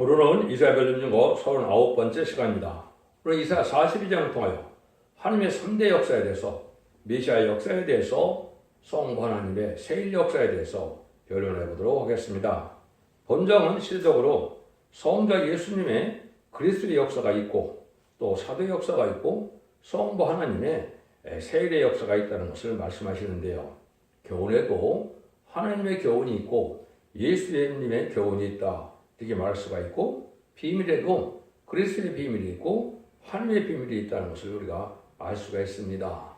오늘은 이사야 별림증거 39번째 시간입니다. 오늘 이사야 42장을 통하여 하나님의 3대 역사에 대해서, 메시아의 역사에 대해서, 성부 하나님의 세일 역사에 대해서 변론해 보도록 하겠습니다. 본장은 시대적으로 성자 예수님의 그리스도의 역사가 있고, 또 사도 역사가 있고, 성부 하나님의 세일의 역사가 있다는 것을 말씀하시는데요. 교훈에도 하나님의 교훈이 있고 예수님의 교훈이 있다, 이렇게 말할 수가 있고, 비밀에도 그리스도의 비밀이 있고 하나님의 비밀이 있다는 것을 우리가 알 수가 있습니다.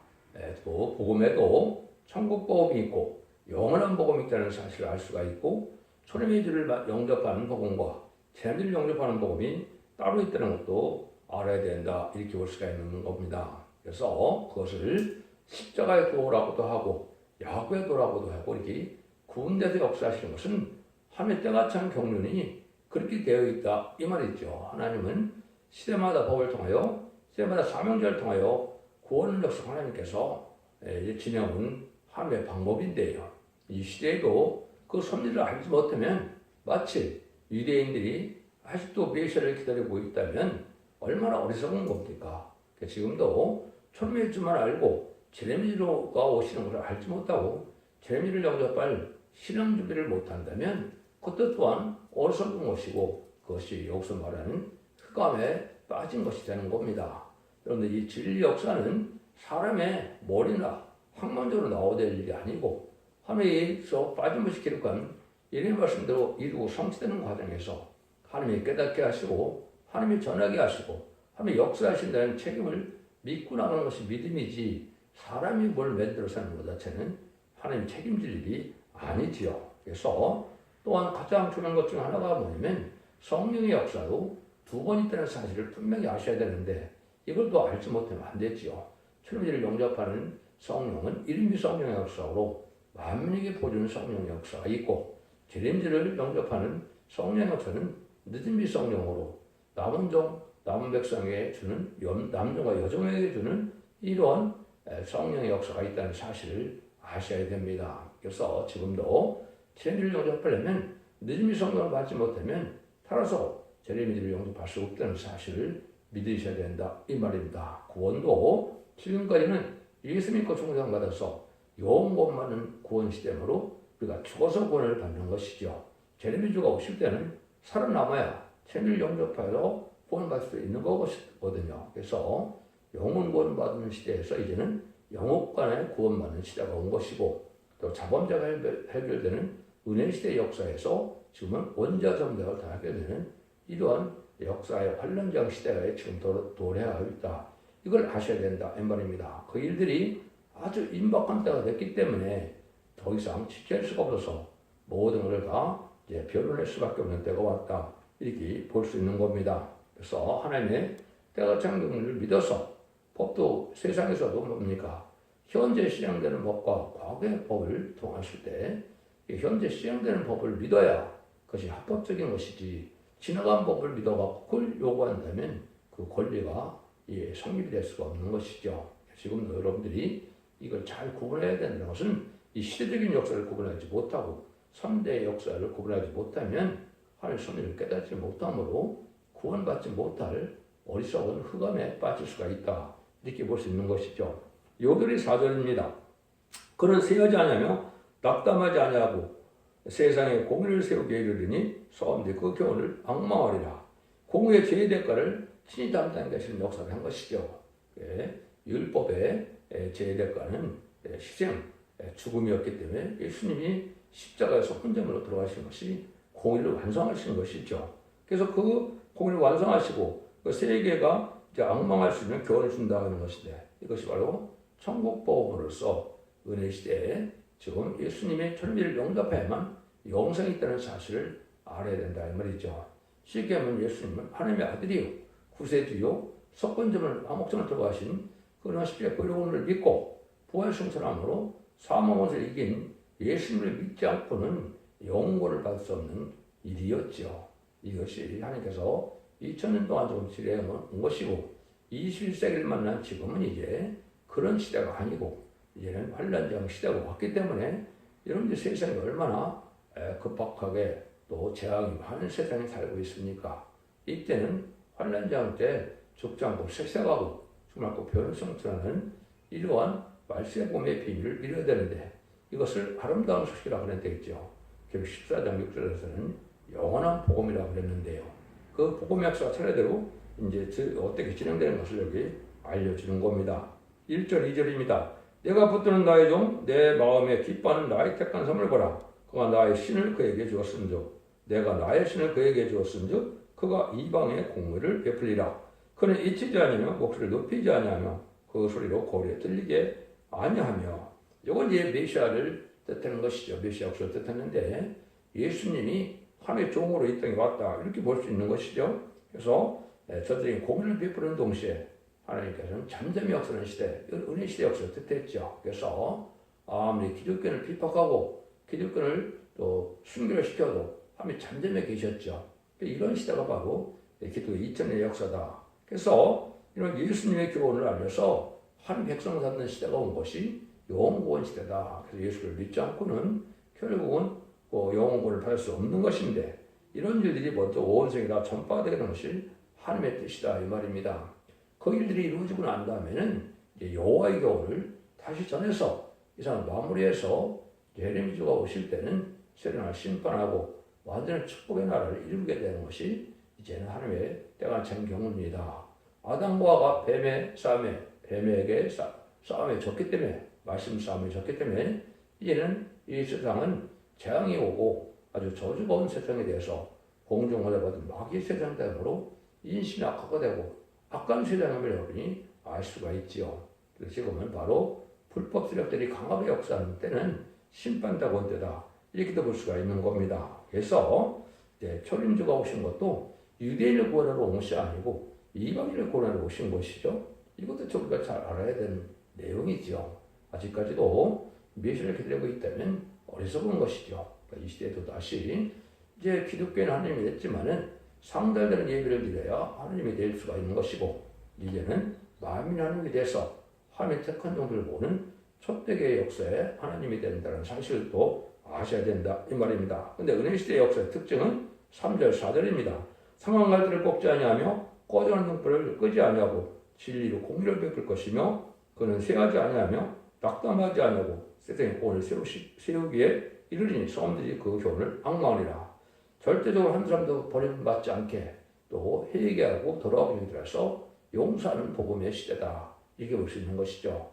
또 복음에도 천국 복음이 있고 영원한 복음이 있다는 사실을 알 수가 있고, 초림의 주를 영접하는 복음과 재림을 영접하는 복음이 따로 있다는 것도 알아야 된다, 이렇게 볼 수가 있는 겁니다. 그래서 그것을 십자가의 도라고도 하고 야곱의 도라고도 하고 이렇게 구분돼서 역사하시는 것은 하나님의 때가 찬 경륜이 그렇게 되어 있다, 이 말이죠. 하나님은 시대마다 법을 통하여, 시대마다 사명자를 통하여 구원을 역사 하나님께서 진행한 하나님의 방법인데요. 이 시대에도 그 섭리를 알지 못하면 마치 유대인들이 아직도 메시아를 기다리고 있다면 얼마나 어리석은 겁니까? 지금도 초림의 주만 알고 제레미야가 오시는 것을 알지 못하고 제레미야를 영접할 신앙 준비를 못한다면 그것 또한 어리석은 것이고, 그것이 여기서 말하는 흑암에 빠진 것이 되는 겁니다. 그런데 이 진리 역사는 사람의 머리나 학문적으로 나오될 일이 아니고, 하나님께서 빠짐없이 기록한 예레미야 말씀대로 이루고 성취되는 과정에서 하나님이 깨닫게 하시고 하나님이 전하게 하시고 하나님이 역사하신다는 책임을 믿고 나가는 것이 믿음이지, 사람이 뭘 만들어서 하는 것 자체는 하나님 책임질 일이 아니지요. 그래서 또한 가장 중요한 것 중 하나가 뭐냐면 성령의 역사도 두 번 있다는 사실을 분명히 아셔야 되는데, 이걸 또 알지 못하면 안 되지요. 초림을 영접하는 성령은 이름이 성령의 역사로 만민에게 보여주는 성령의 역사가 있고, 제림지를 영접하는 성령의 역사는 믿음의 성령으로 남은 백성에게 주는, 남종과 여종에게 주는 이러한 성령의 역사가 있다는 사실을 아셔야 됩니다. 그래서 지금도 제림지를 영접하려면 믿음의 성령을 받지 못하면 따라서 제림지를 영접할 수 없다는 사실을 믿으셔야 된다, 이 말입니다. 구원도 지금까지는 예수 믿고 충성받아서 영원 받는 구원 시대므로 우리가 죽어서 구원을 받는 것이죠. 제레미야가 오실 때는 살아남아야 제레미야를 영접하여 구원받을 수 있는 거거든요. 그래서 영원 구원 받는 시대에서 이제는 영업간의 구원받는 시대가 온 것이고, 또 자범죄가 해결되는 은혜 시대 역사에서 지금은 원자 정대가 다 해결되는 이러한 역사의 환란장 시대가 지금 도래하고 있다, 이걸 아셔야 된다, 이 말입니다. 그 일들이 아주 임박한 때가 됐기 때문에 더 이상 지체할 수가 없어서 모든 것을 다 이제 변론할 수밖에 없는 때가 왔다, 이렇게 볼 수 있는 겁니다. 그래서 하나님의 때가 찬 경륜을 믿어서, 법도 세상에서도 뭡니까? 현재 시행되는 법과 과거의 법을 통하실 때 현재 시행되는 법을 믿어야 그것이 합법적인 것이지, 지나간 법을 믿어가 그걸 요구한다면 그 권리가 성립이 될 수가 없는 것이죠. 지금도 여러분들이 이걸 잘 구분해야 된다는 것은, 이 시대적인 역사를 구분하지 못하고 3대 역사를 구분하지 못하면 하나님의 섭리를 깨닫지 못함으로 구원받지 못할 어리석은 흑암에 빠질 수가 있다, 이렇게 볼 수 있는 것이죠. 요절이 4절입니다. 그는 세하지 아니하며 낙담하지 아니하고 세상에 공의를 세우게 이르리니 사람들이 그 교훈을 앙망하리라. 공의의 죄의 대가를 친히 담당하시는 역사를 한 것이죠. 율법의 죄의 대가는 희생, 죽음이었기 때문에 예수님이 십자가에서 혼자물로 들어가신 것이 공의를 완성하시는 것이죠. 그래서 그 공의를 완성하시고 그 세계가 이제 앙망할 수 있는 교훈을 준다는 것인데, 이것이 바로 천국 복음으로서 은혜 시대에 지금 예수님의 초림을 영접해야만 영생이 있다는 사실을 알아야 된다, 이 말이죠. 쉽게 하면 예수님은 하나님의 아들이요, 구세주요, 석권점을 암흑점을 들어가신 그러나 십자가의 보혈을 믿고 부활승천함으로 사망을 이긴 예수님을 믿지 않고는 영원을 받을 수 없는 일이었죠. 이것이 하나님께서 2000년 동안 조금 지내온 것이고, 21세기를 만난 지금은 이제 그런 시대가 아니고 이제는 환란장 시대가 왔기 때문에 여러분들 세상이 얼마나 급박하게 또 재앙이 많은 세상에 살고 있습니까? 이때는 환난장 때 죽지 않고 색색하고 정말 그 변호성 드러나는 이러한 말세봄의 비밀을 믿어야 되는데 이것을 아름다운 소식이라고 그랬겠죠. 결국 14장 6절에서는 영원한 복음이라고 그랬는데요. 그 복음의 역사가 차례대로 이제 어떻게 진행되는 것을 여기 알려주는 겁니다. 1절 2절입니다. 내가 붙드는 나의 종 내 마음에 기뻐하는 나의 택한 섬을 보라. 그가 나의 신을 그에게 주었은즉 내가 나의 신을 그에게 주었은즉 그가 이방의 공의를 베풀리라. 그는 잊히지 아니하며 목소리를 높이지 아니하며 그 소리로 거리에 들리게 아니하며. 이건 이제 메시아를 뜻하는 것이죠. 메시아 역사를 뜻하는데 예수님이 하나님의 종으로 이 땅에 왔다 이렇게 볼 수 있는 것이죠. 그래서 저들이 공의를 베푸는 동시에 하나님께서는 잠잠히 역사하는 시대, 은혜 시대 역사를 뜻했죠. 그래서 아무리 기독교를 비판하고 기독교를 또 순교시켜도 하나님이 잠잠히 계셨죠. 이런 시대가 바로 기독교 2000년의 역사다. 그래서 이런 예수님의 교훈을 알려서 한 백성을 삼는 시대가 온 것이 영원구원 시대다. 그래서 예수를 믿지 않고는 결국은 영원구원을 받을 수 없는 것인데 이런 일들이 먼저 온 세계에 다 전파가 되는 것이 하나님의 뜻이다 이 말입니다. 그 일들이 이루어지고 난 다음에는 여호와의 교훈을 다시 전해서 이상 마무리해서 예레미야가 오실 때는 세상을 심판하고 완전한 축복의 나라를 이루게 되는 것이 이제는 하나님의 때가 된 경우입니다. 아담과 하와가 뱀의 싸움에 뱀에게 싸움에 졌기 때문에 말씀 싸움에 졌기 때문에 이제는 이 세상은 재앙이 오고 아주 저주가 온 세상에 대해서 공중을 받은 마귀의 세상 때문으로 인심이 악화가 되고 악한 세상임을 여러분이 알 수가 있지요. 그래서 지금은 바로 불법 세력들이 강하게 역사하는 때는 심판다고 때다 이렇게도 볼 수가 있는 겁니다. 그래서 초림주가 오신 것도 유대인을 구원하러 온 것이 아니고 이방인을 구원하러 오신 것이죠. 이것도 우리가 잘 알아야 되는 내용이죠. 아직까지도 메시아를 기다리고 있다면 어리석은 것이죠. 그러니까 이 시대에도 다시 이제 기독교는 하나님이 됐지만은 상달되는 예배를 드려야 하나님이 될 수가 있는 것이고 이제는 만민 하나님이 돼서 하나님의 택한 종들을 보는 초대교회 역사에 하나님이 된다는 사실을 또 아셔야 된다 이 말입니다. 근데 은혜시대의 역사의 특징은 3절 4절입니다. 상한 갈대를 꺾지 아니하며 꺼져가는 등불을 끄지 아니하고 진리로 공의를 베풀 것이며 그는 쇠하지 아니하며 낙담하지 아니하고 세상의 공을 세우기에 이르리니 사람들이 그 교훈을 앙망하리라. 절대적으로 한 사람도 버림받지 않게 또 회개하고 돌아오기 위해서 용서하는 복음의 시대다. 이게 볼 수 있는 것이죠.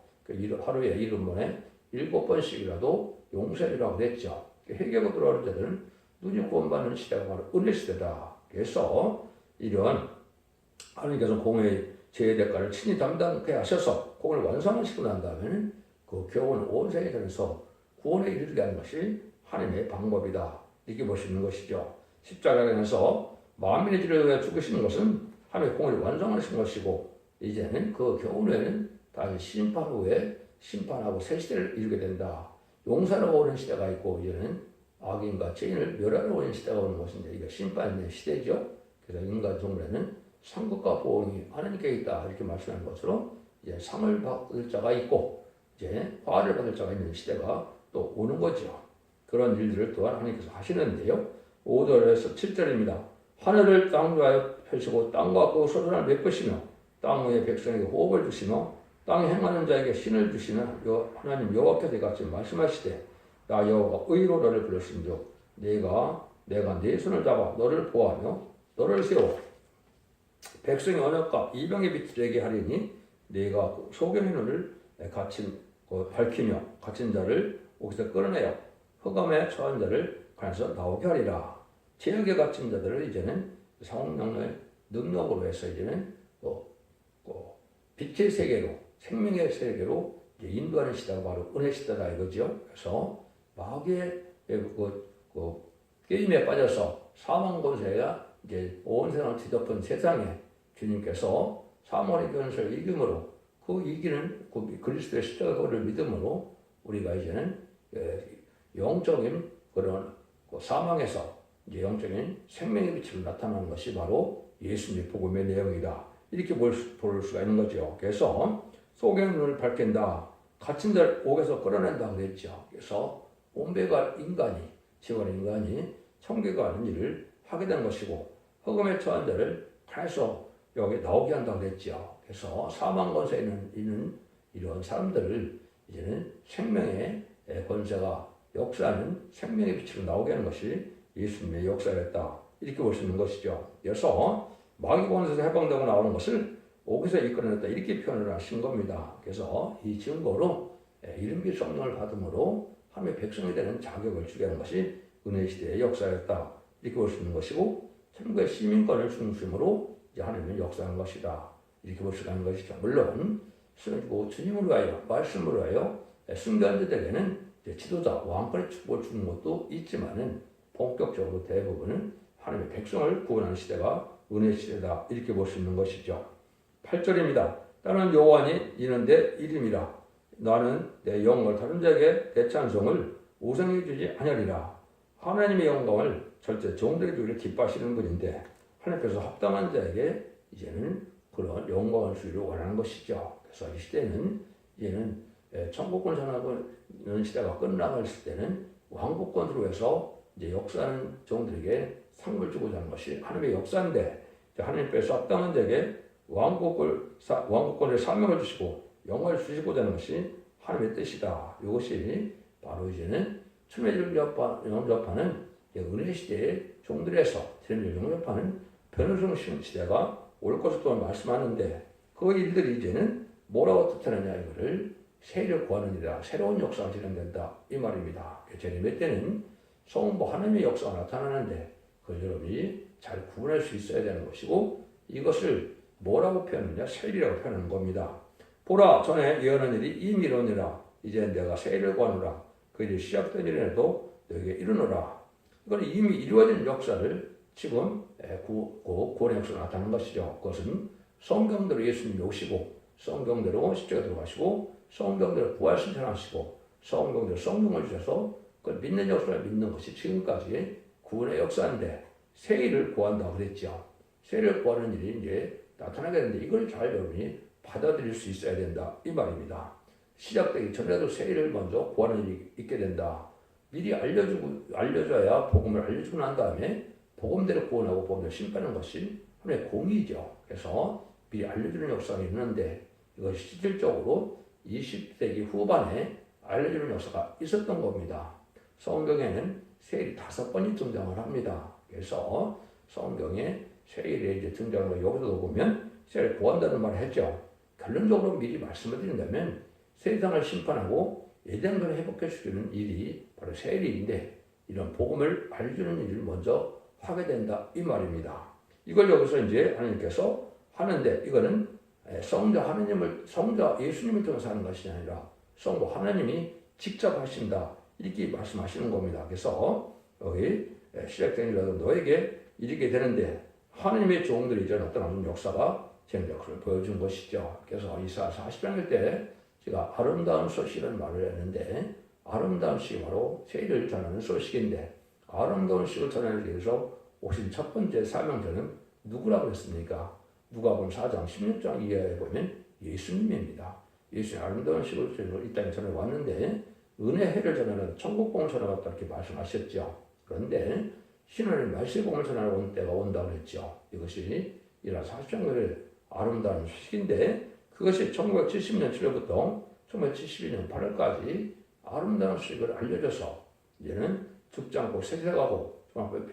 하루에 1분만에 7번씩이라도 용서해라고 그랬죠. 회개하고 돌아오는 자들은 눈이 구원받는 시대가 바로 은혜 시대다. 그래서 이런 하나님께서 공의 죄의 대가를 친히 담당케 하셔서 공을 완성시키고 난 다음에는 그 교훈을 온 세계에 전해서 구원에 이르게 하는 것이 하나님의 방법이다. 이렇게 볼 수 있는 것이죠. 십자가에서 만민의 죄를 위해 죽으시는 것은 하나님의 공을 완성하신 것이고 이제는 그 교훈에는 다시 심판 후에 심판하고 새 시대를 이루게 된다. 용서하러 오는 시대가 있고 이제는 악인과 죄인을 멸하러 오는 시대가 오는 것인데 이게 심판의 시대죠. 그래서 인간 종류에는 상급과 보응이 하나님께 있다 이렇게 말씀하는 것으로 이제 상을 받을 자가 있고 이제 화를 받을 자가 있는 시대가 또 오는 거죠. 그런 일들을 또한 하나님께서 하시는데요. 5절에서 7절입니다. 하늘을 땅 위하여 펴시고 땅과 그 소산을 메꾸시며 땅 위의 백성에게 호흡을 주시며 땅에 행하는 자에게 신을 주시는 하나님 여호와께서 이같이 말씀하시되 나 여호와가 의로 너를 불렀은즉 내가 내 손을 잡아 너를 보호하며 너를 세워 백성의 언약과 이방의 빛을 되게 하리니 내가 소경의 눈을 밝히며 갇힌 자를 옥에서 끌어내어 흑암에 처한 자를 관에서 나오게 하리라. 죄악에 갇힌 자들을 이제는 성령의 능력으로 해서 이제는 빛의 세계로 생명의 세계로 인도하는 시대가 바로 은혜 시대다 이거죠. 그래서 마귀의 게임에 빠져서 사망 권세가 이제 온 세상을 뒤덮은 세상에 주님께서 사망의 권세를 이김으로 그 이기는 그리스도의 십자가를 믿음으로 우리가 이제는 영적인 그런 사망에서 이제 영적인 생명의 빛으로 나타나는 것이 바로 예수님의 복음의 내용이다. 이렇게 볼 수가 있는 거죠. 그래서 소경의 눈을 밝힌다. 갇힌 자를 옥에서 끌어낸다 그랬죠. 그래서 온배가 인간이 지원 인간이 청교가 하는 일을 하게 된 것이고 흑암에 처한 자를 하나님께서 여기 나오게 한다고 했지요. 그래서 사망 권세에 있는 이런 사람들을 이제는 생명의 권세가 역사하는 생명의 빛으로 나오게 하는 것이 예수님의 역사였다. 이렇게 볼 수 있는 것이죠. 그래서 마귀 권세에서 해방되고 나오는 것을 옥에서 이끌어냈다. 이렇게 표현을 하신 겁니다. 그래서 이 증거로 이름기 성령을 받음으로 하나님의 백성이 되는 자격을 주게 하는 것이 은혜 시대의 역사였다. 이렇게 볼 수 있는 것이고 천국의 시민권을 중심으로 이제 하나님은 역사한 것이다. 이렇게 볼 수 있는 것이죠. 물론 주님을 위하여 말씀을 위하여 순교한 자들에게는 지도자 왕권의 축복을 주는 것도 있지만은 본격적으로 대부분은 하나님의 백성을 구원하는 시대가 은혜 시대다. 이렇게 볼 수 있는 것이죠. 8절입니다. 나는 여호와니 이는데 이름이라. 나는 내 영광을 다른 자에게 내 찬송을 우상히 주지 아니하리라. 하나님의 영광을 절대 종들에게 주기를 기뻐하시는 분인데 하나님께서 합당한 자에게 이제는 그런 영광을 주기를 원하는 것이죠. 그래서 이 시대는 이제는 천국권 전하는 시대가 끝나갔을 때는 왕국권으로 해서 이제 역사하는 종들에게 상을 주고자 하는 것이 하나님의 역사인데 하나님께서 합당한 자에게 왕국권의 사명을 주시고 영광을 주시고자 하는 것이 하나님의 뜻이다. 이것이 바로 이제는 천매를 영접하는 은혜 시대의 종들에서 천매를 영접하는 변호성 시대가 올 것을 또한 말씀하는데 그 일들이 이제는 뭐라고 뜻하느냐 이거를 세를 구하는 일이다. 새로운 역사가 진행된다. 이 말입니다. 제림의 때는 성부 하나님의 역사가 나타나는데 그걸 여러분이 잘 구분할 수 있어야 되는 것이고 이것을 뭐라고 표현하느냐 세일이라고 표현하는 겁니다. 보라 전에 예언한 일이 이미 이루니라. 이제 내가 세일을 구하노라. 그 일이 시작된 일에도 너에게 이르노라. 이건 이미 이루어진 역사를 지금 구원의 역사가 나타나는 것이죠. 그것은 성경대로 예수님이 오시고 성경대로 십자가 들어가시고 성경대로 부활신천하시고 성경대로 성령을 주셔서 그걸 믿는 역사를 믿는 것이 지금까지 구원의 역사인데 세일을 구한다고 그랬죠. 세일을 구하는 일이 이제 나타나게 되는데 이걸 잘 여러분이 받아들일 수 있어야 된다. 이 말입니다. 시작되기 전에도 세일을 먼저 구하는 일이 있게 된다. 미리 알려줘야 복음을 알려주고 난 다음에 복음대로 구원하고 복음대로 심판하는 것이 하나의 공의죠. 그래서 미리 알려주는 역사가 있는데 이것이 실질적으로 20세기 후반에 알려주는 역사가 있었던 겁니다. 성경에는 세일이 5번이 등장을 합니다. 그래서 성경에 세일에 이제 등장을 여기서도 보면 세일을 구한다는 말을 했죠. 결론적으로 미리 말씀을 드린다면 세상을 심판하고 예정대로 회복해주는 일이 바로 세일인데 이런 복음을 알려주는 일을 먼저 하게 된다 이 말입니다. 이걸 여기서 이제 하나님께서 하는데 이거는 성자 예수님을 통해서 하는 것이 아니라 성부 하나님이 직접 하신다 이렇게 말씀하시는 겁니다. 그래서 여기 시작된 일이라도 너에게 이르게 되는데 하나님의 종들이 이제 나타나는 역사가 쟁적을 보여준 것이죠. 그래서 이사야 40장일 때 제가 아름다운 소식이라는 말을 했는데 아름다운 소식이 바로 세일을 전하는 소식인데 아름다운 소식을 전하기 위해서 오신 첫 번째 사명자는 누구라고 했습니까? 누가복음 4장 16장 이하에 보면 예수님입니다. 예수님 아름다운 소식을 이 땅에 전해왔는데 은혜를 전하는 천국복음을 전해왔다 이렇게 말씀하셨죠. 그런데 신원의 말세복음을 전하러 온 때가 온다고 했죠. 이것이 이라 40장의 아름다운 소식인데 그것이 1970년 7월부터 1972년 8월까지 아름다운 소식을 알려줘서 이제는 죽지 않고 세세가고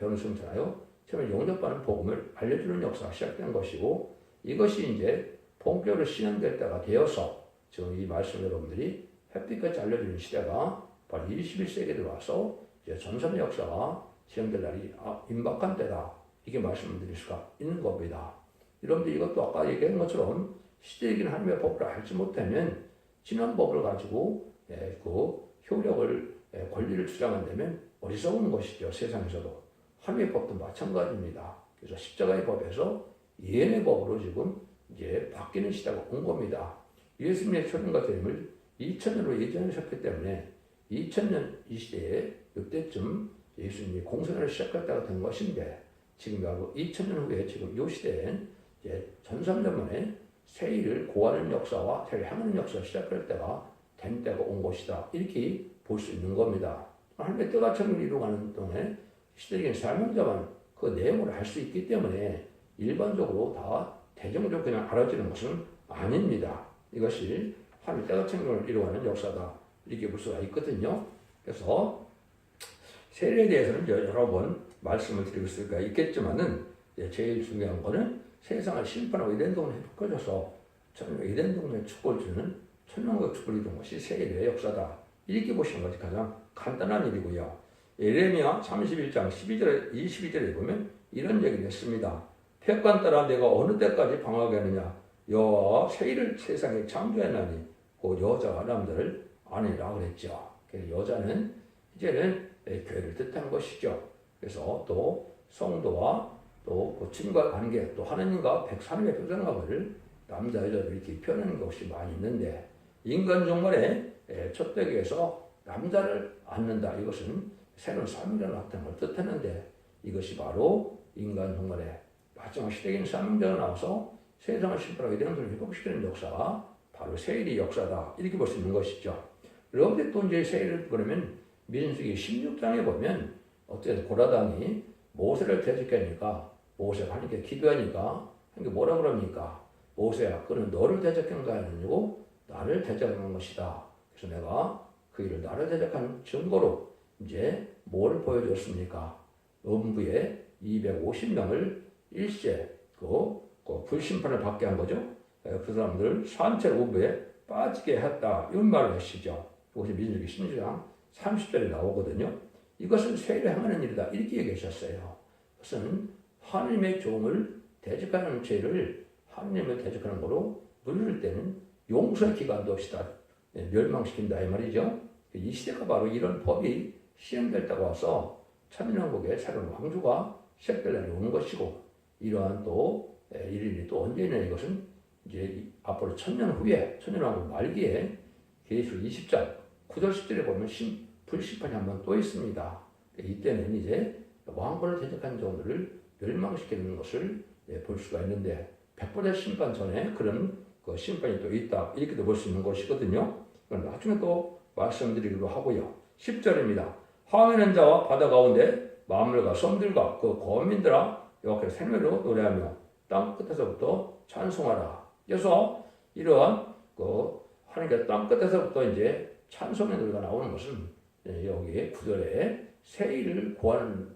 변호승천하여 처음에 영접하는 복음을 알려주는 역사가 시작된 것이고 이것이 이제 본격으로 실현될 때가 되어서 지금 이 말씀 여러분들이 햇빛같이 알려주는 시대가 바로 21세기에 들어와서 이제 전선의 역사가 시행될 날이 임박한 때다. 이게 말씀을 드릴 수가 있는 겁니다. 여러분들 이것도 아까 얘기한 것처럼 시대이긴 하나님의 법을 알지 못하면 지난 법을 가지고 그 효력을 권리를 주장한다면 어리석은 것이죠. 세상에서도. 하나님의 법도 마찬가지입니다. 그래서 십자가의 법에서 예언의 법으로 지금 이제 바뀌는 시대가 온 겁니다. 예수님의 초림과 재림을 2000년으로 예정하셨기 때문에 2000년 이 시대에 이때쯤 예수님이 공생을 시작할 때가 된 것인데 지금 바로 2000년 후에 지금 이 시대엔 이제 1300년 만에 세일을 고하는 역사와 세일을 향하는 역사를 시작할 때가 된 때가 온 것이다. 이렇게 볼 수 있는 겁니다. 하나님의 때가 천국을 이루어가는 동안에 시대적인 사명자만 그 내용을 알 수 있기 때문에 일반적으로 다 대중적으로 그냥 알아지는 것은 아닙니다. 이것이 하나님의 때가 천국을 이루어가는 역사다. 이렇게 볼 수가 있거든요. 그래서 세례에 대해서는 여러 번 말씀을 드리고 있을 있겠지만은 제일 중요한 거는 세상을 심판하고 에덴 동산에 꺼져서 에덴 동산에 축복을 주는 천년의 축복을 이룬 것이 세례의 역사다. 이렇게 보시는 것이 가장 간단한 일이고요. 예레미야 31장 12절 22절에 보면 이런 얘기를 했습니다. 패관 따라 내가 어느 때까지 방황하게 하느냐. 여호와가 세일을 세상에 창조했나니 그 여자와 남자를 아니라 그랬죠. 그래서 여자는 이제는 교회를 뜻하는 것이죠. 그래서 또 성도와 또 그 친구와 관계, 또 하나님과 하나님의 표정감을 남자 여자로 이렇게 표현하는 것이 많이 있는데 인간 종말의 첫 대교에서 남자를 안는다. 이것은 새로운 사명자를 나타낸 걸 뜻하는데 이것이 바로 인간 종말의 마지막 시대적인 사명자가 나와서 세상을 심판하게 되는 것을 회복시키는 역사가 바로 세일의 역사다. 이렇게 볼 수 있는 것이죠. 그런데 또 이제 세일을 그러면 민수기 16장에 보면 어떻게 고라당이 모세를 대적하니까 모세가 하나님께 기도하니까 하나님께 뭐라 그럽니까? 모세야, 그는 너를 대적한 거 아니고 나를 대적한 것이다. 그래서 내가 그 일을 나를 대적한 증거로 이제 뭘 보여줬습니까? 음부에 250명을 일제 그 불심판을 받게 한 거죠. 그 사람들 산채 우부에 빠지게 했다. 이런 말을 하시죠. 이것이 민수기 16장 30절에 나오거든요. 이것은 세례 행하는 일이다. 이렇게 얘기하셨어요. 그것은 하나님의 종을 대적하는 죄를 하나님을 대적하는 거로 누릴 때는 용서의 기간도 없이 다 멸망시킨다 이 말이죠. 이 시대가 바로 이런 법이 시행됐다고 와서 천년왕국의 새로운 왕조가 시작될 날이 오는 것이고 이러한 또 일일이 또 언제 있냐 이것은 이제 앞으로 천년 후에 천년왕국 말기에 계시록 20장 9절 10절에 보면 불심판이 한 번 또 있습니다. 이때는 이제 왕권을 대적한 종들을 멸망시키는 것을 볼 수가 있는데 백보자 심판 전에 그런 그 심판이 또 있다. 이렇게도 볼 수 있는 것이거든요. 나중에 또 말씀드리기로 하고요. 10절입니다. 항해하는 자와 바다 가운데 만물과 섬들과 그 거민들아 여호와께 생명으로 노래하며 땅 끝에서부터 찬송하라. 그래서 이러한 그 하나님께 땅 끝에서부터 이제 찬송의 노래가 나오는 것은 여기에 9절에 세일을 구하는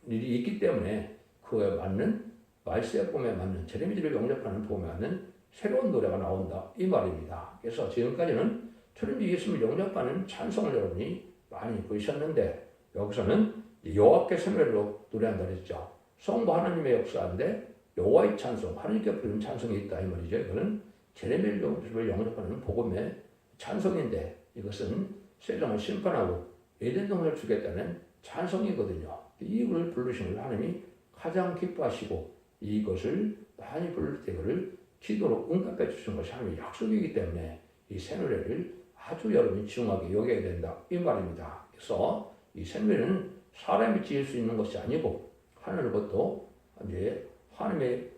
일이 있기 때문에 그에 맞는 말세의 봄에 맞는 제레미야를 영접하는 봄에 맞는 새로운 노래가 나온다 이 말입니다. 그래서 지금까지는 천지 예수님을 영접하는 찬송을 여러분이 많이 보셨는데 여기서는 여호와께 생명으로 노래한다 그랬죠. 성부 하나님의 역사인데 여호와의 찬송, 하나님께 부르는 찬송이 있다 이 말이죠. 이거는 제레미야를 영접하는 복음의 찬송인데 이것은 세상을 심판하고 에덴 동산을 주겠다는 찬송이거든요. 이걸 부르시는 하나님이 가장 기뻐하시고 이것을 많이 부를 때 그를 기도로 응답해 주시는 것이 하나님의 약속이기 때문에 이 새 노래를 아주 여러분이 중하게 여겨야 된다 이 말입니다. 그래서 이 새 노래는 사람이 지을 수 있는 것이 아니고 하늘로부터 이제 하나님의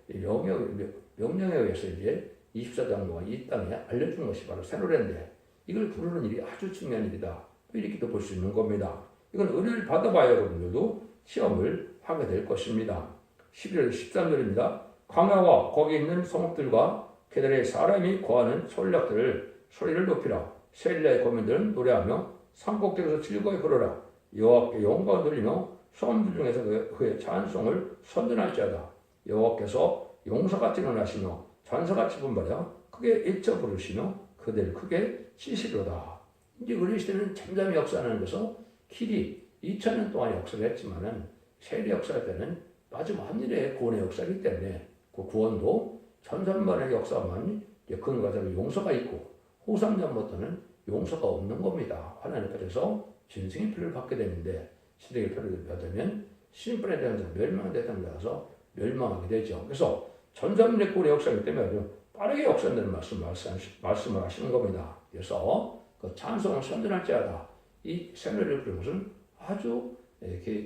명령에 의해서 이제 24장 동안 이 땅에 알려준 것이 바로 새 노래인데 이걸 부르는 일이 아주 중요한 일이다. 이렇게도 볼 수 있는 겁니다. 이건 은혜를 받아봐야 여러분들도 시험을 하게 될 것입니다. 11절 13절입니다. 광야와 거기 있는 성읍들과 그들의 사람이 거하는 솔락들을 소리를 높이라. 세일라의 거민들은 노래하며 산꼭대기에서 즐거이 부르라. 여호와께 영광을 돌리며 성들 중에서 그의 찬송을 선전할지어다. 여호와께서 용사같이 일어나시며 전사같이 분발하여 크게 일쳐 부르시며 그들 크게 치시로다. 이제 우리 시대는 잠잠히 역사하는 것은 길이 2000년 동안 역사를 했지만은 세례 역사 때는 마지막 한 일의 구원의 역사이기 때문에 그 구원도 천선만의 역사만 근거자로 용서가 있고 후삼전부터는 용서가 없는 겁니다. 하나님 앞에서 진승의 피를 받게 되는데 시대의 피를 받으면 심판에 대한 자, 멸망에 대한 자라서 멸망하게 되죠. 그래서 천선만의 구원의 역사이기 때문에 아주 빠르게 역사한다는 말씀을 하시는 겁니다. 그래서 그 찬송을 선전할지어다. 이 생애를 부르는 것은 아주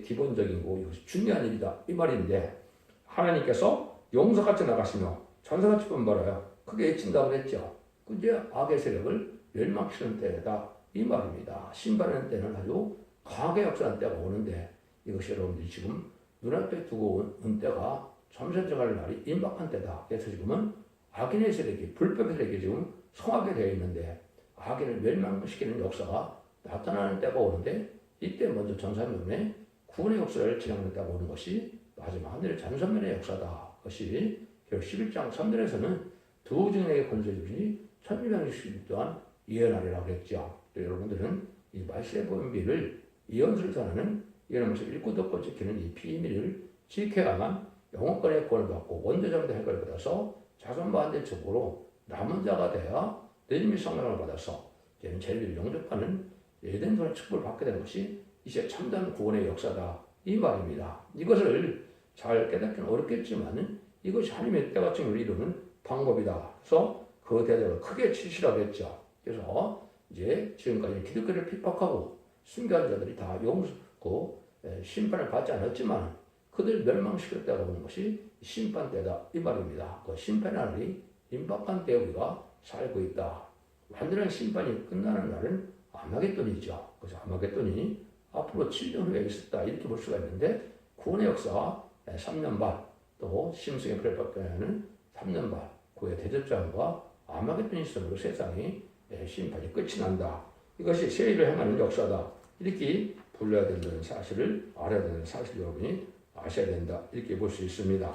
기본적이고 중요한 일이다 이 말인데 하나님께서 용서같이 나가시며 전사같이 분발하여 크게 외친다고 했죠. 이제 악의 세력을 멸망시키는 때다 이 말입니다. 심판하는 때는 아주 강하게 역사하는 때가 오는데 이것이 여러분들이 지금 눈앞에 두고 온 때가 점선정할 날이 임박한 때다. 그래서 지금은 악인의 세력이 불법의 세력이 지금 성하게 되어 있는데 악인을 멸망시키는 역사가 나타나는 때가 오는데 이때 먼저 전사면에 구원의 역사를 진행하는 때가 오는 것이 마지막 하늘의 잔선면의 역사다. 그것이 결국 11장 3절에서는 두 증인에게 권세를 주시니 천일병이시기 또한 예언하리라고 했죠. 여러분들은 이 말세의 보험비를 예언서를 전하는 예언하면서 읽고 듣고 지키는 이 비밀을 지켜야만 영혼권의 구원을 받고 원대장대 해결을 받아서 자손반대적으로 남은 자가 되어 내림의 성령을 받아서 이제는 죄를 용접하는 에덴전의 축복을 받게 되는 것이 이제 참된 구원의 역사다. 이 말입니다. 이것을 잘 깨닫기는 어렵겠지만 이것이 하나님의 때같은 걸 이루는 방법이다. 그래서 그 대적을 크게 치시라고 했죠. 그래서 이제 지금까지 기독교를 핍박하고 순교한 자들이 다 용서고 심판을 받지 않았지만 그들 멸망시킬 때가 오는 것이 심판 때다. 이 말입니다. 그 심판의 날이 임박한 때에 우리가 살고 있다. 완전한 심판이 끝나는 날은 아마겟돈이죠. 그래서 아마겟돈이 앞으로 7년 후에 있었다. 이렇게 볼 수가 있는데 구원의 역사가 3년 반, 또 심승의 불을 받게 하는 3년 반, 그의 대접장과 아마겟돈이 있으므로 세상이 심판이 끝이 난다. 이것이 세일을 행하는 역사다. 이렇게 불러야 된다는 사실을 알아야 되는 사실 여러분이 아셔야 된다. 이렇게 볼 수 있습니다.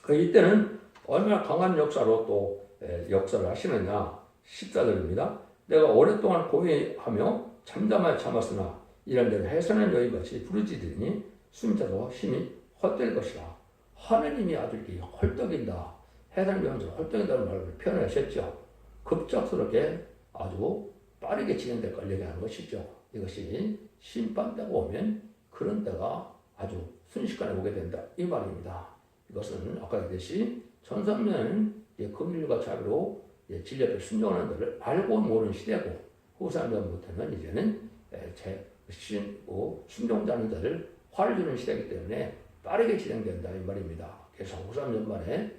이때는 얼마나 강한 역사로 또 역사를 하시느냐. 14절입니다. 내가 오랫동안 고뇌하며 잠잠하여 참았으나 이런 대로 해서는 여인같이 부르짖으니 숨자도 힘이 헛될 것이라. 하느님이 아주 이렇게 헐떡인다. 해당 명절 헐떡인다는 말을 표현하셨죠. 급작스럽게 아주 빠르게 진행될 걸 얘기하는 것이죠. 이것이 심판 때가 오면 그런 때가 아주 순식간에 오게 된다. 이 말입니다. 이것은 아까 얘기했듯이 전선면은 긍휼과 자비로 진리에 순종하는 것을 알고 모르는 시대고 후사년부터는 이제는 순종자는 자를 화를 주는 시대이기 때문에 빠르게 진행된다. 이 말입니다. 그래서 후사년 만에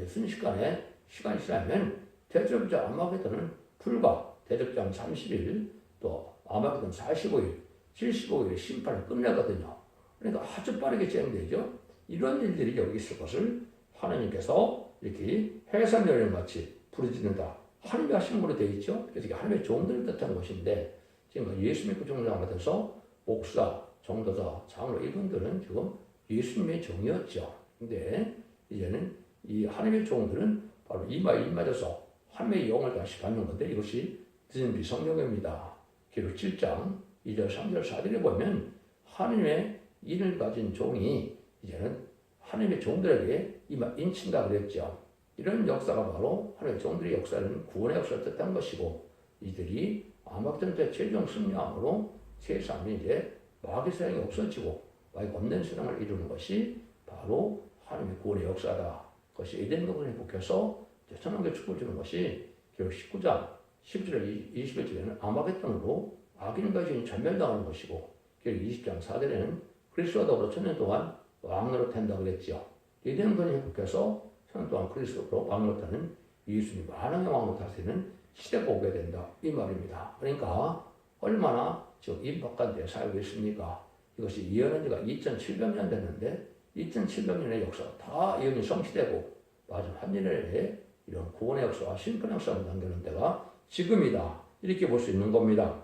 순식간에 시간이 지나면 대접자 아마겟돈은 불과 대접장 30일 또 아마겟돈 45일 75일에 심판을 끝내거든요. 그러니까 아주 빠르게 진행되죠. 이런 일들이 여기 있을 것을 하나님께서 이렇게 해산여행 같이 부르짖는다. 하나님이 하신 걸로 되어 있죠. 그래서 이게 하나님의 종들을 뜻하는 것인데 지금 예수 믿고 종장하면서 목사, 정도사, 장로 이분들은 지금 예수님의 종이었죠. 근데 이제는 이 하나님의 종들은 바로 이마에 맞아서 하나님의 영을 다시 받는 건데 이것이 디즈니 성경입니다. 기록 7장 2절, 3절, 4절에 보면 하나님의 인을 가진 종이 이제는 하나님의 종들에게 이마 인친다 그랬죠. 이런 역사가 바로 하나님의 종들의 역사는 구원의 역사를 뜻한 것이고 이들이 아마겟돈 때 최종 승리함으로 세상이 이제 마귀 세상이 없어지고 마귀가 없는 세상을 이루는 것이 바로 하나님의 구원의 역사다. 그것이 에덴 동산에 복해서 천국의 축복을 주는 것이 결국 19장 10절 21절에는 아마겟돈으로 악인과 죄인이 전멸당하는 것이고 결국 20장 4절에는 그리스도와 더불어 천년 동안 왕노릇 한다고 그랬죠. 에덴 동산에 복해서 천년 동안 그리스도로 왕노릇하는 예수님 만왕의 왕으로 다스리는 시대가 오게 된다. 이 말입니다. 그러니까 얼마나 지금 임박한 데 살고 있습니까? 이것이 예언한 지가 2700년 됐는데 2700년의 역사가 다 예언이 성취되고 마지막 한일에 이런 구원의 역사와 심판의 역사를 남기는 때가 지금이다. 이렇게 볼 수 있는 겁니다.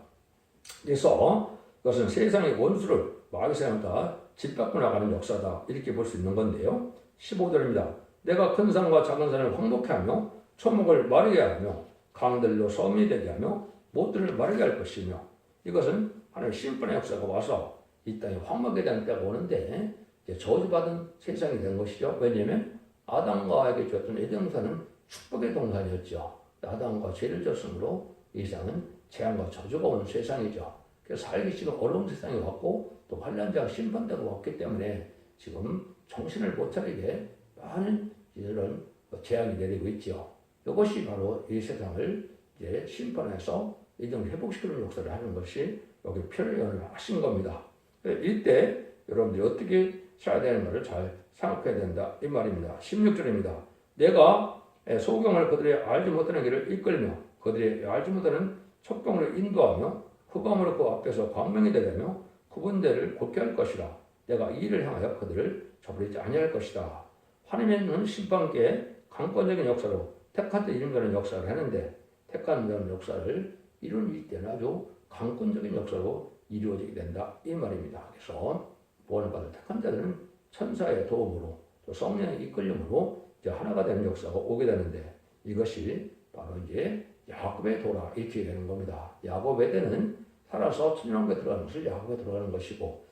그래서 이것은 세상의 원수를 마귀 세상을 다 짓밟고 나가는 역사다. 이렇게 볼 수 있는 건데요. 15절입니다. 내가 큰 산과 작은 산을 황독해 하며 초목을 마르게 하며 강들로 섬이 되게 하며 못들을 마르게 할 것이며 이것은 하나님의 심판의 역사가 와서 이 땅에 황막에 대한 때가 오는데 이제 저주받은 세상이 된 것이죠. 왜냐하면 아담과 에게 주었던 에덴산은 축복의 동산이었죠. 아담과 죄를 졌으므로 이 세상은 재앙과 저주가 오는 세상이죠. 그래서 살기 지금 어려운 세상이 왔고 또 환난과 심판대가 왔기 때문에 지금 정신을 못 차리게 많은 이런 재앙이 내리고 있죠. 이것이 바로 이 세상을 이제 심판해서 이정을 회복시키는 역사를 하는 것이 여기 표현을 하신 겁니다. 이때 여러분들이 어떻게 살아야 되는가를 잘 생각해야 된다. 이 말입니다. 16절입니다. 내가 소경을 그들의 알지 못하는 길을 이끌며 그들의 알지 못하는 첩경을 인도하며 흑암으로 그 앞에서 광명이 되려며 그분들을 곧게 할 것이라. 내가 이 일을 향하여 그들을 저버리지 아니할 것이다. 하나님은 심판께 강권적인 역사로 택한 데 이룬다는 역사를 하는데 택한 자는 역사를 이룬 때는 아주 강권적인 역사로 이루어지게 된다 이 말입니다. 그래서 구원받은 택한 자들은 천사의 도움으로 또 성령의 이끌림으로 이제 하나가 되는 역사가 오게 되는데 이것이 바로 이제 야곱의 도라 이렇게 되는 겁니다. 야곱의 때는 살아서 천년왕국에 들어가는 것을 야곱에 들어가는 것이고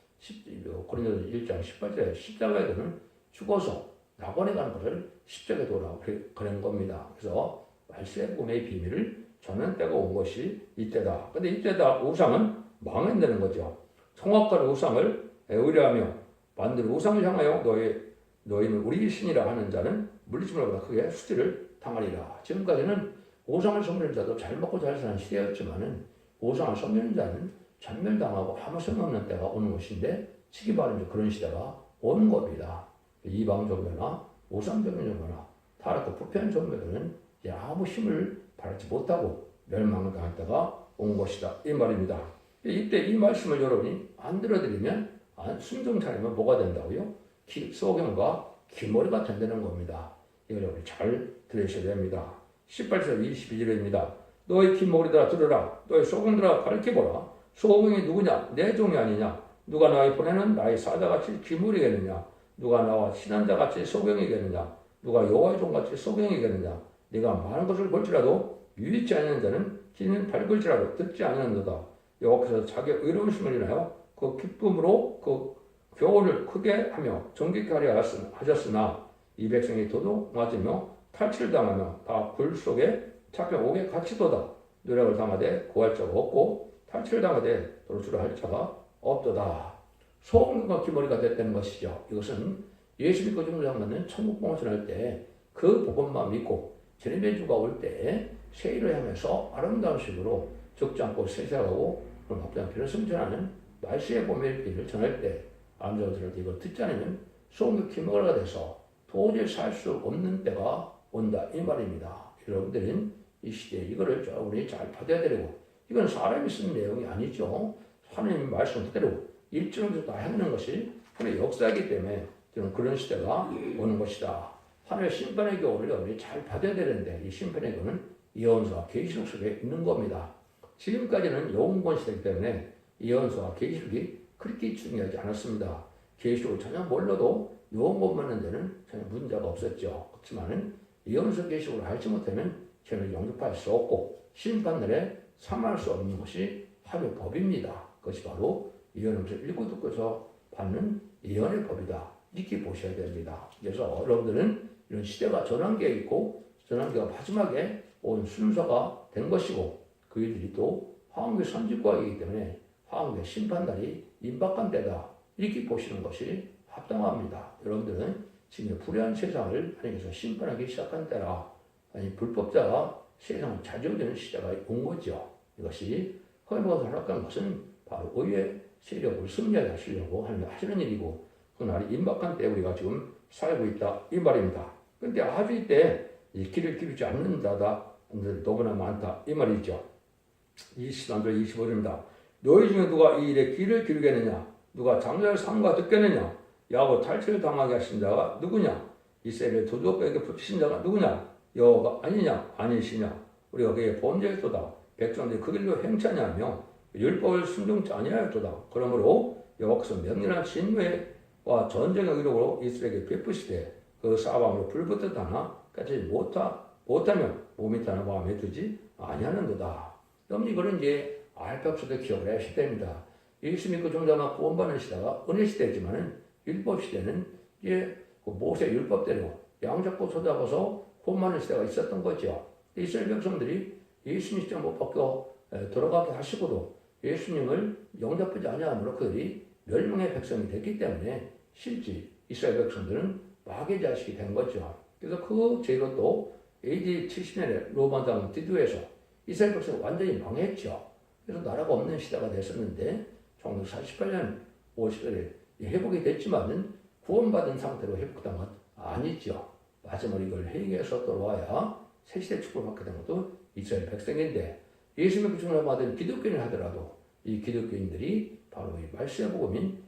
고린도서 1장 18절에 십자가의 도는 죽어서 낙원에 가는 것을 십자가의 도라고 그런 겁니다. 그래서 말세의 복음의 비밀을 전한 때가 온 것이 이때다. 근데 이때다 우상은 망한다는 거죠. 성악가는 우상을 의뢰하며 만든 우상을 향하여 너희는 우리 신이라 하는 자는 물리치물보다 크게 수치를 당하리라. 지금까지는 우상을 섬기는 자도 잘 먹고 잘 사는 시대였지만은 우상을 섬기는 자는 전멸당하고 아무 소용없는 때가 오는 것인데 시기 바른 그런 시대가 온 겁니다. 이방 종교나 우상적인 종교나 타락과 부패한 종교들은 아무 힘을 발휘하지 못하고 멸망을 당할 때가 온 것이다 이 말입니다. 이때 이 말씀을 여러분이 안 들어드리면 순종 차리면 뭐가 된다고요? 소경과 기머리가 된다는 겁니다. 이걸 여러분이 잘 들으셔야 됩니다. 18절 22절입니다. 너희 기머리들아 들으라. 너희 소경들아 가르쳐보라. 소경이 누구냐? 내 종이 아니냐? 누가 나의 보내는 나의 사자같이 기머리겠느냐? 누가 나와 친한 자같이 소경이겠느냐? 누가 여호와의 종같이 소경이겠느냐? 네가 많은 것을 볼지라도 유익지 않는 자는 귀는 밝을지라도 듣지 않는도다. 여호와께서 자기 의로우심을 인하여 그 기쁨으로 그 교훈을 크게 하며 정직하게 하려 하셨으나 이 백성이 도둑 맞으며 탈취를 당하며 다 불 속에 잡혀 옥에 갇히도다. 노력을 당하되 구할 자가 없고 탈취를 당하되 도둑질을 할 자가 없도다. 소금과 기머리가 됐다는 것이죠. 이것은 예수 믿고 증거하는 천국 봉헌을 때 그 복음만 믿고 주님의 주가 올 때 새 일을 향해서 아름다운 식으로 적지 않고 세세하고 그런 합당한 필요를 승천하는 말세의 복음의 길을 전할 때 암자들한테 이걸 듣지 않으면 소금과 기머리가 돼서 도저히 살 수 없는 때가 온다 이 말입니다. 여러분들은 이 시대에 이거를 우리 잘 받아야 되고 이건 사람이 쓴 내용이 아니죠. 하나님 말씀 그대로 일정으로 다 해내는 것이 하나님의 역사이기 때문에 저는 그런 시대가 오는 것이다. 하나님의 심판의 교훈을 여러분이 잘 받아야 되는데 이 심판의 교훈은 예언서와 계시록 속에 있는 겁니다. 지금까지는 영웅권 시대이기 때문에 예언서와 계시록이 그렇게 중요하지 않았습니다. 계시록을 전혀 몰라도 영웅권 받는 데는 전혀 문제가 없었죠. 그렇지만은 예언서 계시록을 알지 못하면 저는 영접할 수 없고 심판날에 삼할 수 없는 것이 하나님의 법입니다. 그것이 바로 예언하면서 읽고 듣고서 받는 예언의 법이다. 이렇게 보셔야 됩니다. 그래서 여러분들은 이런 시대가 전환기에 있고 전환기가 마지막에 온 순서가 된 것이고 그 일들이 또 화엄의 선지과이기 때문에 화엄의 심판날이 임박한 때다. 이렇게 보시는 것이 합당합니다. 여러분들은 지금 불의한 세상을 하나님께서 심판하기 시작한 때라 아니 불법자가 세상을 자주어지는 시대가 온 거죠. 이것이 허위모가 허락한 것은 바로 의의 세력을 승리하게 하시려고 하시는 일이고 그 날이 임박한 때 우리가 지금 살고 있다 이 말입니다. 그런데 아주 이때 이 길을 기르지 않는 자다 너무나 많다 이 말이죠. 23절 25절입니다. 너희 중에 누가 이 일에 길을 기르겠느냐? 누가 장자를 삼가 듣겠느냐? 야곱 탈취를 당하게 하신 자가 누구냐? 이스라엘의 도둑에게 붙이신 자가 누구냐? 여호와가 아니냐? 아니시냐? 우리가 그의 범죄했도다. 백성들이 그 길로 행차냐며 율법을 순종치 아니하였도다. 그러므로 여호와께서 명렬한 진노와 전쟁의 의력으로 이스라엘에게 베푸시되 그 사방으로 불붙듯 하나 까지 못하면 몸이 타는 마음에 두지 아니하는도다. 그럼 이거는 이제 알박수도 기억을 하셔야 됩니다. 예수 믿고 종자가 구원받는 시대가 은혜 시대지만은 율법 시대는 이제 모세 율법대로 양 잡고 소 잡아서 구원받는 시대가 있었던 거죠. 이스라엘 백성들이 예수님 시대 못 바뀌어 돌아가게 하시고도 예수님을 영접하지 아니함으로 그들이 멸망의 백성이 됐기 때문에 실제 이스라엘 백성들은 마귀의 자식이 된 거죠. 그래서 그 죄가 또 AD 70년에 로마당 디두에서 이스라엘 백성이 완전히 망했죠. 그래서 나라가 없는 시대가 됐었는데 1948년 50절에 회복이 됐지만은 구원받은 상태로 회복된 건 아니죠. 마지막으로 이걸 회개해서 돌아와야 새시대 축복을 받게 된 것도 이스라엘 백성인데 예수 믿고 주님을 받은 기독교인을 하더라도 이 기독교인들이 바로 이 말씀의 복음인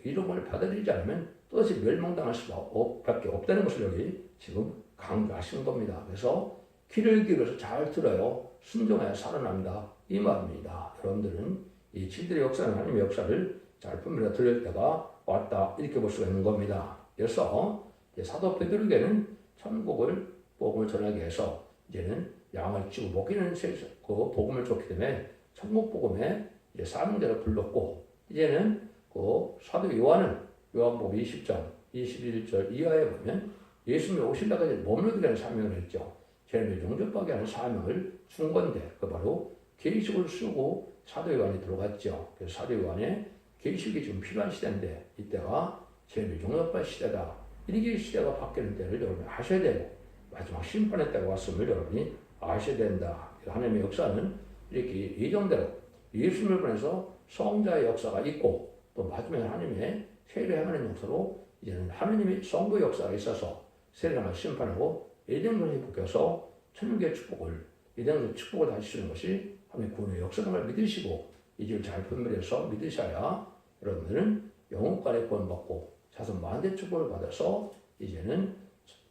이름을 받아들이지 않으면 또다시 멸망당할 수밖에 없다는 것을 여기 지금 강조하시는 겁니다. 그래서 귀를 기울여서 잘 들어요. 순종하여 살아납니다. 이 말입니다. 여러분들은 이 진들의 역사는 하나님의 역사를 잘 분별해 들을 때가 왔다 이렇게 볼 수가 있는 겁니다. 그래서 사도 베드로에게는 천국을 복음을 전하기 위해서 이제는 양을 치고 먹이는 그 복음을 줬기 때문에 천국 복음에 이제 사명자를 불렀고 이제는 그 사도 요한은 요한복음 20장 21절 이하에 보면 예수님이 오실라까지 머물게 하는 사명을 했죠. 죄를 용접하게 하는 사명을 준 건데 그 바로 계시록을 쓰고 사도 요한이 들어갔죠. 그래서 사도 요한의 계시록이 지금 필요한 시대인데 이때가 죄를 용접할 시대다. 이렇게 시대가 바뀌는 때를 여러분이 아셔야 되고 마지막 심판의 때가 왔음을 여러분이 아셔야 된다. 하나님의 역사는 이렇게 예정대로 예수님을 보내서 성자의 역사가 있고 또 마지막에 하나님의 세례 행하는 역사로 이제는 하나님의 성부 역사가 있어서 세례를 심판하고 예정론이 묶여서 천국의 축복을 예정론 축복을 다시 주는 것이 하나님의 구원의 역사를 믿으시고 이제를 잘 분별해서 믿으셔야 여러분들은 영혼간의 구원받고 자손 만대 축복을 받아서 이제는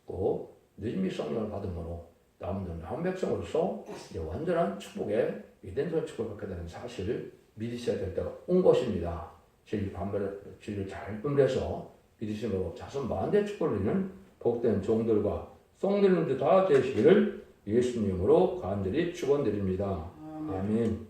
그 늦은미 성령을 받음으로 남은 한백성으로서 이제 완전한 축복의 이den설 축복을 받게 되는 사실을 믿으셔야 될 때가 온 것입니다. 진리를 잘 분별해서 믿으심으로 자손 만대 축복을 누리는 복된 종들과 성들님들 다 되시기를 예수님으로 간절히 축원드립니다. 아멘.